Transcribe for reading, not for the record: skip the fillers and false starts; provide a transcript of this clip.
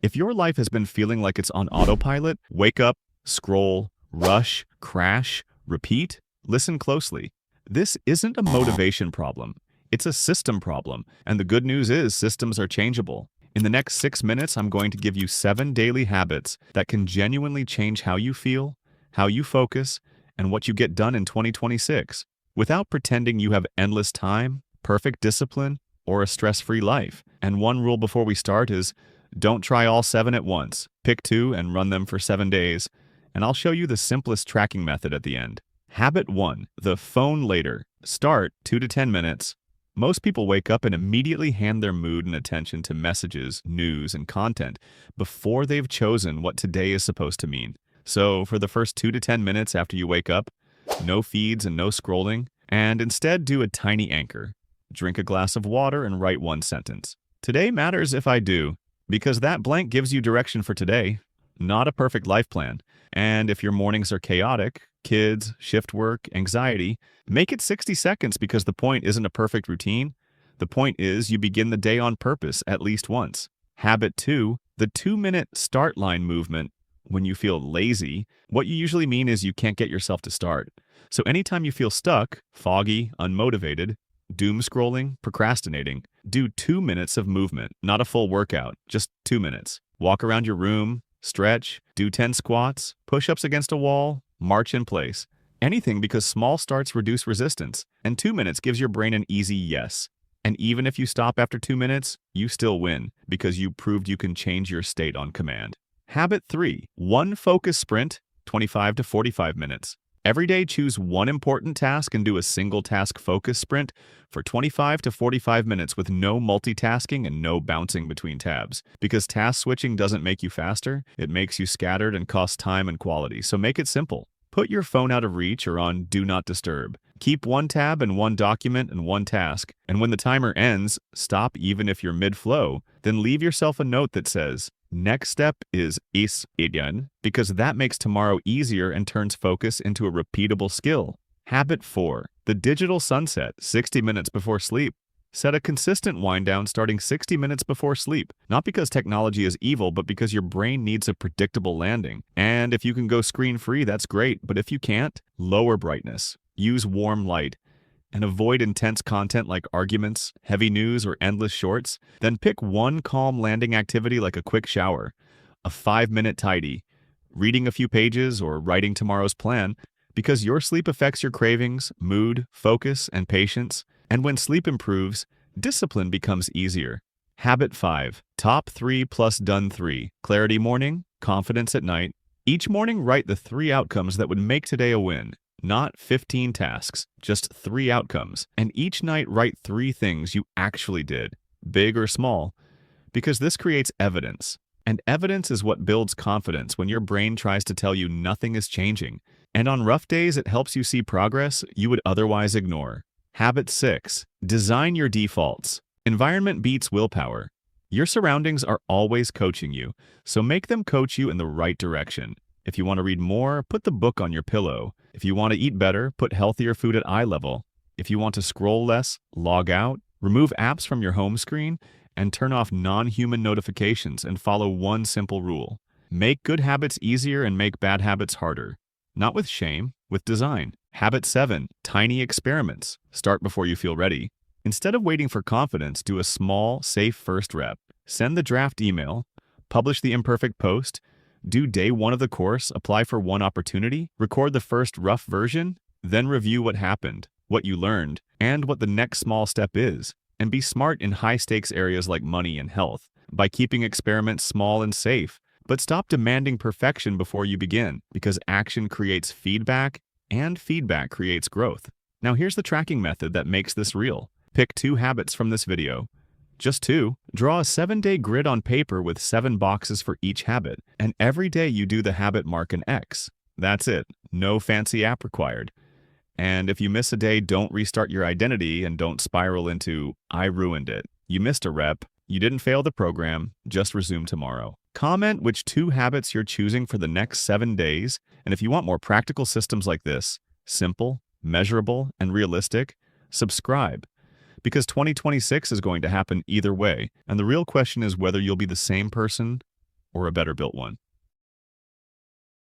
If your life has been feeling like it's on autopilot, wake up, scroll, rush, crash, repeat, listen closely. This isn't a motivation problem. It's a system problem, and the good news is systems are changeable. In the next 6 minutes, I'm going to give you 7 daily habits that can genuinely change how you feel, how you focus, and what you get done in 2026, without pretending you have endless time, perfect discipline, or a stress-free life. And one rule before we start is, don't try all 7 at once. Pick 2 and run them for 7 days, and I'll show you the simplest tracking method at the end. Habit 1, the phone later. Start 2 to 10 minutes. Most people wake up and immediately hand their mood and attention to messages, news, and content before they've chosen what today is supposed to mean. So for the first 2 to 10 minutes after you wake up, no feeds and no scrolling, and instead do a tiny anchor. Drink a glass of water and write 1 sentence. Today matters if I do, because that blank gives you direction for today, not a perfect life plan. And if your mornings are chaotic, kids, shift work, anxiety, make it 60 seconds because the point isn't a perfect routine. The point is you begin the day on purpose at least once. Habit 2, the 2-minute start line movement. When you feel lazy, what you usually mean is you can't get yourself to start. So anytime you feel stuck, foggy, unmotivated, doom scrolling, procrastinating, do 2 minutes of movement, not a full workout, just 2 minutes. Walk around your room, stretch, do 10 squats, push-ups against a wall, march in place. Anything because small starts reduce resistance, and 2 minutes gives your brain an easy yes. And even if you stop after 2 minutes, you still win because you proved you can change your state on command. Habit 3, 1 focus sprint, 25 to 45 minutes. Every day, choose 1 important task and do a single task focus sprint for 25 to 45 minutes with no multitasking and no bouncing between tabs. Because task switching doesn't make you faster, it makes you scattered and costs time and quality. So make it simple. Put your phone out of reach or on Do Not Disturb. Keep 1 tab and 1 document and 1 task. And when the timer ends, stop even if you're mid-flow. Then leave yourself a note that says, next step is again, because that makes tomorrow easier and turns focus into a repeatable skill. Habit 4, the digital sunset, 60 minutes before sleep. Set a consistent wind down starting 60 minutes before sleep, not because technology is evil, but because your brain needs a predictable landing. And if you can go screen-free, that's great, but if you can't, lower brightness, use warm light, and avoid intense content like arguments, heavy news, or endless shorts. Then pick 1 calm landing activity like a quick shower, a 5-minute tidy, reading a few pages, or writing tomorrow's plan, because your sleep affects your cravings, mood, focus, and patience. And when sleep improves, discipline becomes easier. Habit 5, top 3 plus done 3. Clarity morning, confidence at night. Each morning, write the 3 outcomes that would make today a win. Not 15 tasks, just 3 outcomes. And each night, write 3 things you actually did, big or small, because this creates evidence. And evidence is what builds confidence when your brain tries to tell you nothing is changing. And on rough days, it helps you see progress you would otherwise ignore. Habit 6, design your defaults. Environment beats willpower. Your surroundings are always coaching you, so make them coach you in the right direction. If you want to read more, put the book on your pillow. If you want to eat better, put healthier food at eye level. If you want to scroll less, log out, remove apps from your home screen, and turn off non-human notifications and follow 1 simple rule. Make good habits easier and make bad habits harder. Not with shame, with design. Habit 7, tiny experiments. Start before you feel ready. Instead of waiting for confidence, do a small, safe first rep. Send the draft email, publish the imperfect post, do day 1 of the course, apply for 1 opportunity, record the first rough version, then review what happened, what you learned, and what the next small step is. And be smart in high-stakes areas like money and health by keeping experiments small and safe. But stop demanding perfection before you begin, because action creates feedback, and feedback creates growth. Now here's the tracking method that makes this real. Pick 2 habits from this video. Just 2. Draw a 7-day grid on paper with 7 boxes for each habit, and every day you do the habit mark an X. That's it. No fancy app required. And if you miss a day, don't restart your identity and don't spiral into, I ruined it. You missed a rep. You didn't fail the program. Just resume tomorrow. Comment which 2 habits you're choosing for the next 7 days. And if you want more practical systems like this, simple, measurable, and realistic, subscribe. Because 2026 is going to happen either way. And the real question is whether you'll be the same person or a better built one.